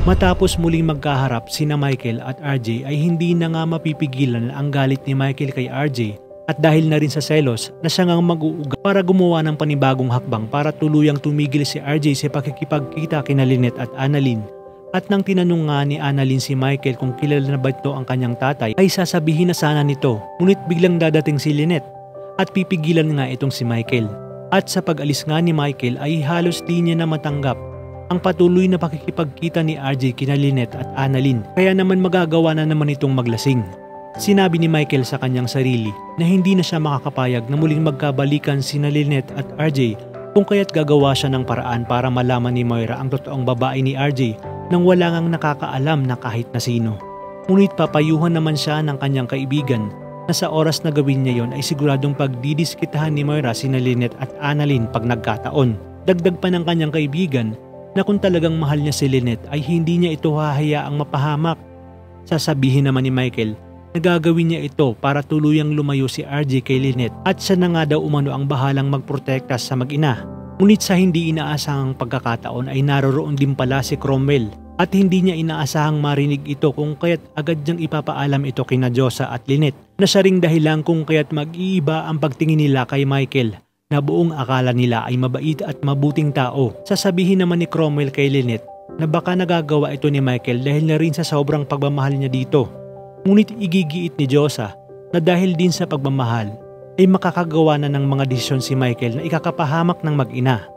Matapos muling magkaharap sina Michael at RJ ay hindi na nga mapipigilan ang galit ni Michael kay RJ at dahil na rin sa selos na siya ngang mag-uuga para gumawa ng panibagong hakbang para tuluyang tumigil si RJ sa pakikipagkita kina Lynette at Annalyn. At nang tinanong nga ni Annalyn si Michael kung kilala na ba ito ang kanyang tatay ay sasabihin na sana nito, ngunit biglang dadating si Lynette at pipigilan nga itong si Michael. At sa pag-alis nga ni Michael ay halos di niya na matanggap ang patuloy na pakikipagkita ni RJ kina Lynette at Annalyn, kaya naman magagawa na naman itong maglasing. Sinabi ni Michael sa kanyang sarili na hindi na siya makakapayag na muling magkabalikan sina Lynette at RJ kung kaya't gagawa siya ng paraan para malaman ni Moira ang totoong babae ni RJ nang wala ngang nakakaalam na kahit na sino. Ngunit papayuhan naman siya ng kanyang kaibigan na sa oras na gawin niya yon ay siguradong pagdidiskitahan ni Moira sina Lynette at Annalyn pag nagkataon. Dagdag pa ng kanyang kaibigan na kung talagang mahal niya si Lynette ay hindi niya ito hahayaang mapahamak. Sasabihin naman ni Michael na gagawin niya ito para tuluyang lumayo si RJ kay Lynette at siya na nga daw umano ang bahalang magprotekta sa mag-ina. Ngunit sa hindi inaasahang pagkakataon ay naroroon din pala si Cromwell at hindi niya inaasahang marinig ito kung kaya't agad niyang ipapaalam ito kina Josa at Lynette na siya ring dahilan kung kaya't mag-iiba ang pagtingin nila kay Michael na buong akala nila ay mabait at mabuting tao. Sasabihin naman ni Cromwell kay Lynette na baka nagagawa ito ni Michael dahil na rin sa sobrang pagmamahal niya dito. Ngunit igigiit ni Josa na dahil din sa pagmamahal ay makakagawa na ng mga desisyon si Michael na ikakapahamak ng mag-ina.